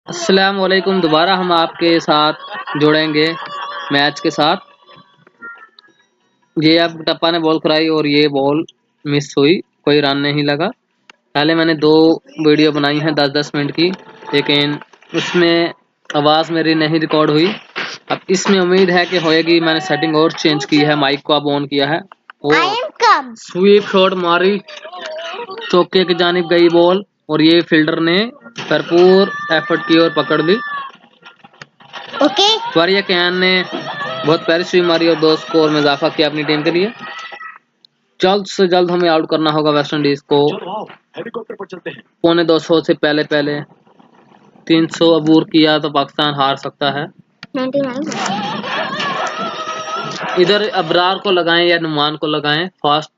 अस्सलाम वालेकुम। दोबारा हम आपके साथ जुड़ेंगे मैच के साथ। ये अब टप्पा ने बॉल कराई और ये बॉल मिस हुई, कोई रन नहीं लगा। पहले मैंने 2 वीडियो बनाई हैं 10-10 मिनट की, लेकिन उसमें आवाज़ मेरी नहीं रिकॉर्ड हुई। अब इसमें उम्मीद है कि होएगी। मैंने सेटिंग और चेंज की है, माइक को अब ऑन किया है। और स्वीप शॉट मारी, चौके की जानिब गई बॉल और ये फील्डर ने भरपूर एफर्ट की और पकड़ ली। ओके। वारिया कैन ने बहुत प्यारी स्विंग मारी और 2 स्कोर में इजाफा किया अपनी टीम के लिए। जल्द से जल्द हमें आउट करना होगा वेस्ट इंडीज को। पौने 200 से पहले 300 अबूर किया तो पाकिस्तान हार सकता है। 99 इधर अबरार को लगाएं या नुमान को लगाएं, फास्ट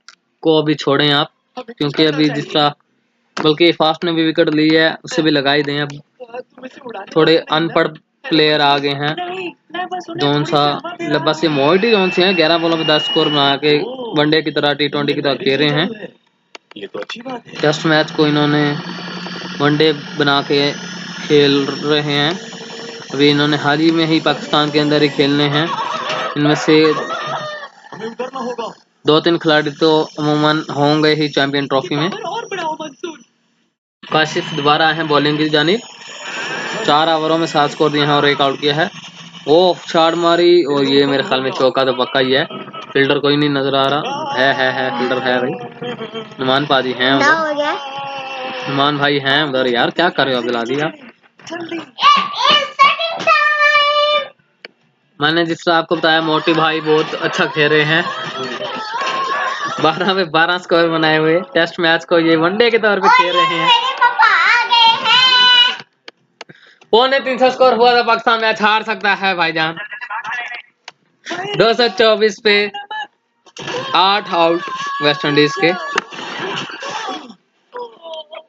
को अभी छोड़ें आप, क्योंकि अभी जिस तरह बल्कि फास्ट ने भी विकेट ली है उसे भी लगा ही दें। अब थोड़े अनपढ़ प्लेयर आ गए हैं। जौन सा बस ये मोइटी जौन से हैं 11 बॉलों में 10 स्कोर बना के वनडे की तरह T20 की तरह खेल रहे हैं। टेस्ट मैच को इन्होंने वनडे बना के खेल रहे हैं। अभी इन्होंने हाल ही में ही पाकिस्तान के अंदर ही खेलने हैं। इनमें से 2-3 खिलाड़ी तो अमूमन होंगे ही चैंपियन ट्रॉफी में। काशिफ दोबारा हैं बॉलिंग की जानिब। 4 ओवरों में 7 स्कोर दिए हैं और 1 आउट किया है। वो छाड़ मारी और ये मेरे ख्याल में चौका तो पक्का ही है। फील्डर कोई नहीं नजर आ रहा है फील्डर है भाई। नुमान पाजी हैं उधर, नुमान भाई हैं उधर। यार क्या कर रहे हो अब्दुल आदी आप? मैंने जिस तरह आपको बताया मोटी भाई बहुत अच्छा खेल रहे हैं। 12 में 12 स्कोर बनाए हुए टेस्ट मैच को ये वनडे के तौर पे खेल रहे हैं। पौने 300 स्कोर हुआ तो पाकिस्तान मैच हार सकता है भाईजान। 224 पे 8 आउट वेस्ट इंडीज के।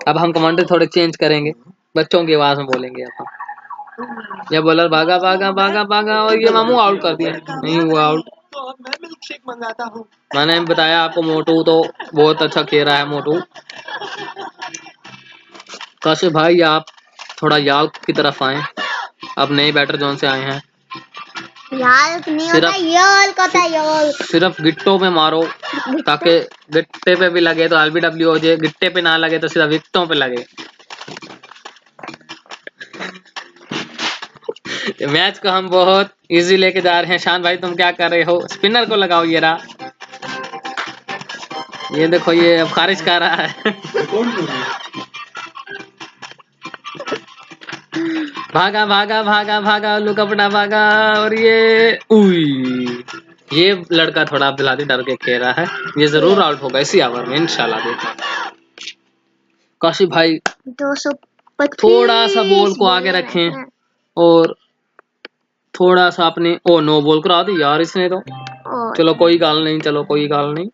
अब हम कमांडर थोड़े चेंज करेंगे, बच्चों की आवाज में बोलेंगे अब। ये बॉलर भागा भागा भागा भागा और ये मामू आउट कर दिया, नहीं हुआ आउट। मैंने बताया आपको मोटू तो बहुत अच्छा खेल रहा है मोटू। काशिफ भाई आप थोड़ा याल की तरफ आए, अब नए बैटर जोन से आए हैं। सिर्फ गिट्टों पे मारो ताकि गिट्टे पे भी लगे तो LBW हो जाए, गिट्टे पे ना लगे तो सिर्फ विकेटों पे लगे। मैच को हम बहुत इजी लेके जा रहे हैं। शान भाई तुम क्या कर रहे हो? स्पिनर को लगाओ। ये रहा, ये देखो ये अब खारिज कर रहा है। भागा भागा भागा भागा लुकपड़ा भागा और ये लड़का थोड़ा बिलाती डर के खेल रहा है। ये जरूर आउट होगा इसी ओवर में इंशाल्लाह। देखना काशिफ भाई 225 थोड़ा सा बॉल को आगे रखें और थोड़ा सा अपने नो बॉल करा दी यार इसने तो। चलो कोई गाल नहीं, चलो कोई गाल नहीं।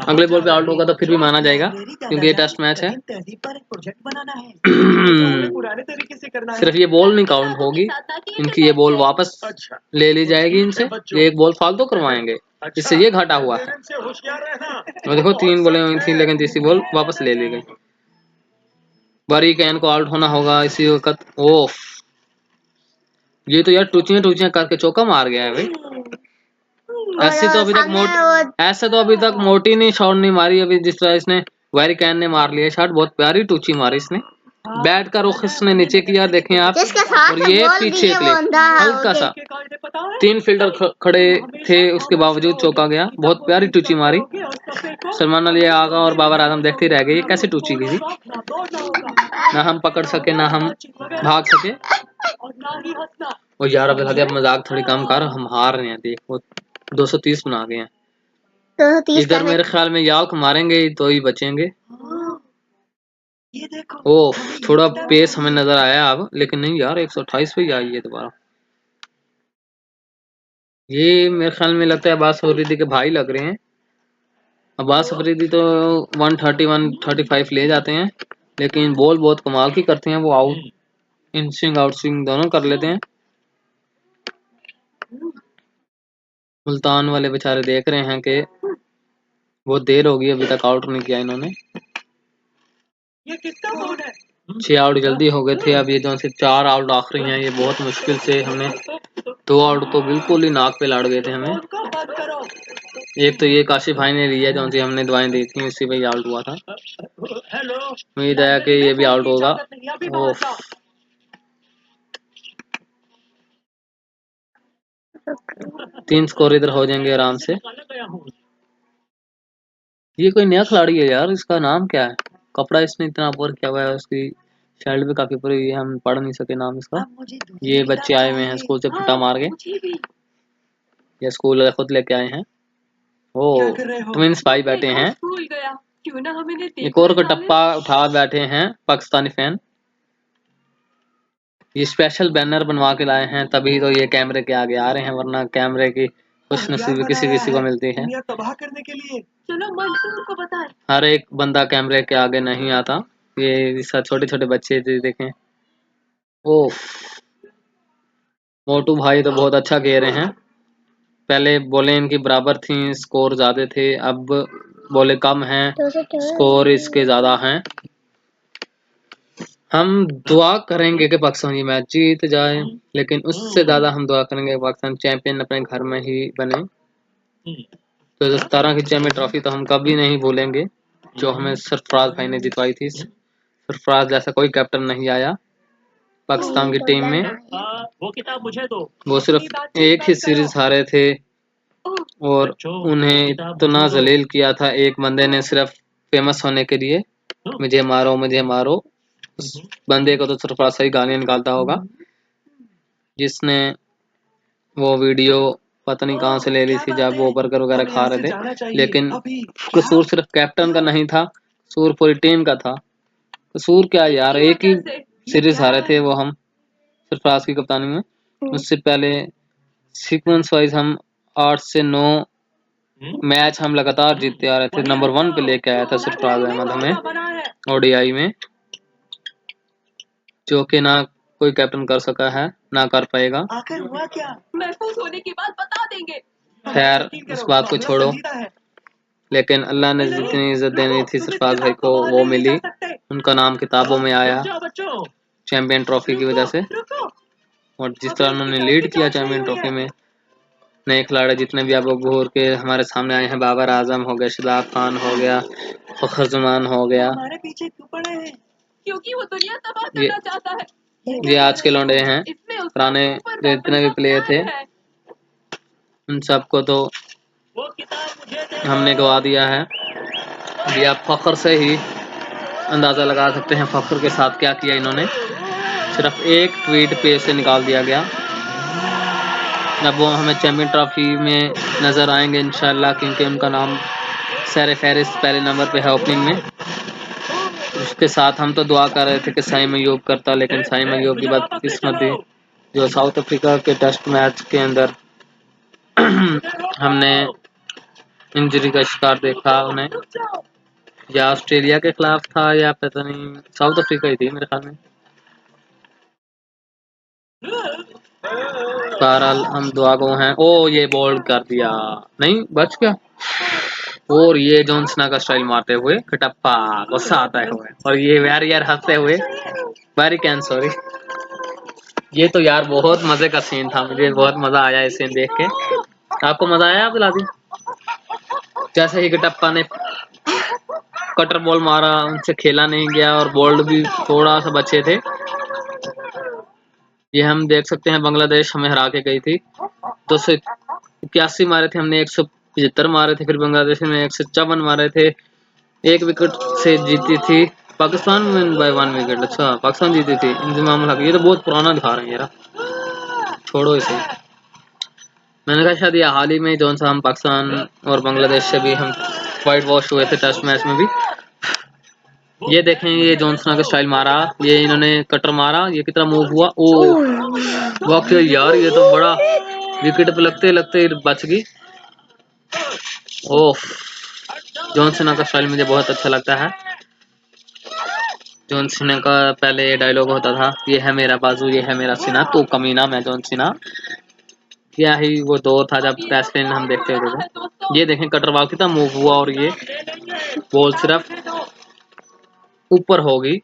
अगले बॉल पे आउट होगा तो फिर भी माना जाएगा क्योंकि ये टेस्ट मैच है। सिर्फ ये बॉल नहीं काउंट होगी, इनकी ये बॉल वापस ले ली जाएगी इनसे। ये एक बॉल फालतू करवाएंगे, इससे ये घाटा हुआ है। और देखो 3 बॉलें हुई थी लेकिन तीसरी बॉल वापस ले ली गई। बारी कैन को आउट होना होगा इसी वक्त। ओफ, ये तो यार टूचियां करके चौका मार गया है भाई। ऐसे तो अभी तक मोटी ने शॉट नहीं मारी। अभी जिस तरह इसने वारी कैन ने मार लिया शॉट, बहुत प्यारी टूची मारी इसने। बैट का रुख इसने नीचे किया, देखें आप। और ये पीछे हल्का सा 3 फील्डर खड़े थे उसके बावजूद चौका गया। बहुत प्यारी टूची मारी। सलमान अली आगा और बाबर आजम देखते रह गए कैसे टूची गई थी। ना हम पकड़ सके ना हम भाग सके। और यार अब मजाक थोड़ी कम कर, हम हार रहे हैं। देख वो 230 बना गए हैं। 230 इधर मेरे ख्याल में याक मारेंगे तो ही बचेंगे। ओह थोड़ा पेस हमें नजर आया अब, लेकिन नहीं यार 128 पे ही आई है दोबारा। ये मेरे ख्याल में लगता है अब्बास फरीदी के भाई लग रहे हैं। अब्बास फरीदी तो 130 135 ले जाते हैं, लेकिन बॉल बहुत कमाल की करते हैं। वो out in swing out swing दोनों कर लेते हैं। मुल्तान वाले बेचारे देख रहे हैं कि बहुत देर होगी अभी तक आउट नहीं किया इन्होंने। ये किसका फोन है? 6 आउट जल्दी हो गए थे। अब ये जो से 4 आउट आखिरी हैं, ये बहुत मुश्किल से हमने 2 आउट तो बिल्कुल ही नाक पे लड़ गए थे हमें। एक तो ये काशिफ भाई ने लिया जो सी हमने दवाएं दी थी, उसी पे ही आउट हुआ था। उम्मीद है कि ये भी आउट होगा। ओह 3 स्कोर इधर हो जाएंगे आराम से। ये कोई नया खिलाड़ी है यार, इसका नाम क्या है? कपड़ा इसने इतना ऊपर किया हुआ है, उसकी शर्ट भी काफी पूरी है, हम पढ़ नहीं सके नाम इसका। ये बच्चे आए हुए हैं स्कूल से फुटा मार के, ये स्कूल खुद लेके आए हैं। ओ ट्विंस भाई बैठे हैं। एक और कटप्पा उठा बैठे हैं पाकिस्तानी फैन। ये स्पेशल बैनर बनवा के लाए हैं, तभी तो ये कैमरे के आगे आ रहे हैं, वरना कैमरे की खुशनसीबी किसी किसी को मिलती है। तबाह करने के लिए चलो मंसूर को बताएं। हर एक बंदा कैमरे के आगे नहीं आता। ये छोटे छोटे बच्चे देखें। ओह मोटू भाई तो बहुत अच्छा खेल रहे हैं। पहले बॉलें इनकी बराबर थी, स्कोर ज्यादा थे, अब बॉलें कम हैं, स्कोर इसके ज्यादा हैं। हम दुआ करेंगे कि पाकिस्तान ये मैच जीत जाए, लेकिन उससे ज्यादा हम दुआ करेंगे कि पाकिस्तान चैंपियन अपने घर में ही बने। 2017 की चैंपियन ट्रॉफी तो हम कभी नहीं भूलेंगे, जो हमें सरफराज भाई ने जितवाई थी। सरफराज जैसा कोई कैप्टन नहीं आया पाकिस्तान की टीम में। वो किताब मुझे दो। वो सिर्फ एक ही सीरीज हारे थे और उन्हें इतना जलील किया था एक बंदे ने, सिर्फ फेमस होने के लिए, मुझे मारो मुझे मारो। उस बंदे को तो सरफराज सही गालियां निकालता होगा, जिसने वो वीडियो पता नहीं कहां से ले ली थी जब वो बर्गर वगैरह खा रहे थे। लेकिन कसूर सिर्फ कैप्टन का नहीं था, कसूर पूरी टीम का था। कसूर क्या यार, एक ही सीरीज हारे थे वो हम सरफराज की कप्तानी में। उससे पहले सीक्वेंस वाइज हम 8 से 9 मैच हम लगातार जीतते आ रहे थे। नंबर 1 पे लेके आया था सरफराज अहमद हमें ओडीआई में, जो कि ना कोई कैप्टन कर सका है ना कर पाएगा। आखिर हुआ क्या? महफूज होने की बात बता देंगे। खैर उस बात को छोड़ो, लेकिन अल्लाह ने जितनी इज्जत देनी थी सरफराज भाई को वो मिली। उनका नाम किताबों में आया चैंपियन ट्रॉफी की वजह से। और जिस तरह उन्होंने लीड किया चैंपियन ट्रॉफी में, नए खिलाड़ी जितने भी अब घूर के हमारे सामने आए हैं, बाबर आजम हो गया, शादाब खान हो गया, फखर जमान हो गया, हमारे पीछे क्यों पड़े हैं? क्योंकि वो दुनिया तबाह करना चाहता है। ये आज के लौंडे हैं। पुराने जितने भी प्लेयर थे उन सबको तो हमने गवा दिया है। ये आप फखर से ही अंदाजा लगा सकते हैं फखर के साथ क्या किया इन्होंने। सिर्फ एक ट्वीट पे से निकाल दिया गया। अब वो हमें चैंपियन ट्रॉफी में नजर आएंगे इंशाल्लाह, क्योंकि उनका नाम सर फहरिस्त पहले नंबर पे है ओपनिंग में। उसके साथ हम तो दुआ कर रहे थे कि साइम अयूब करता, लेकिन साइम अयूब की बदकिस्मत थी, जो साउथ अफ्रीका के टेस्ट मैच के अंदर हमने इंजरी का शिकार देखा उन्हें, या ऑस्ट्रेलिया के खिलाफ था या पता नहीं, साउथ अफ्रीका ही थी मेरे ख्याल में। बहरहाल हम दुआ को हैं। ओ ये बॉल कर दिया, नहीं बच गया। और ये जॉनसना का स्टाइल मारते हुए कटप्पा गुस्सा आता है हुए, और ये यार हंसते हुए वेरी कैन सॉरी। ये तो यार बहुत मजे का सीन था, मुझे बहुत मजा आया इस सीन देख के। आपको मजा आया बिलादी? जैसे ही कटप्पा ने कटर बॉल मारा, उनसे खेला नहीं गया और बॉल भी थोड़ा सा बचे थे। ये हम देख सकते हैं बांग्लादेश हमें हरा के गई थी। 281 मारे थे हमने, 175 मारे थे, फिर बांग्लादेश ने 154 मारे थे। 1 विकेट से जीती थी पाकिस्तान विन बाय 1 विकेट। अच्छा पाकिस्तान जीती थी इंजमाम हक। ये तो बहुत पुराना दिखा रहे हैं यार, छोड़ो इसे। मैंने कहा शायद ये हाल ही में जौन सा हम पाकिस्तान और बांग्लादेश से भी हम वाइट वॉश हुए थे टेस्ट मैच में भी। ये देखें ये जॉनसना का स्टाइल मारा, ये इन्होंने कटर मारा, ये कितना मूव हुआ। ओ वाकई यार ये तो बड़ा विकेट पे लगते लगते बच गई। ओह जॉनसना का स्टाइल मुझे बहुत अच्छा लगता है। जॉन सीना का पहले ये डायलॉग होता था, ये है मेरा बाजू ये है मेरा सीना, तो कमीना मैं जॉन सीना। क्या ही वो दौर था जब टेस्ट हम देखते होते थे। ये देखें कटर बॉल कितना मूव हुआ और ये बॉल सिर्फ ऊपर होगी।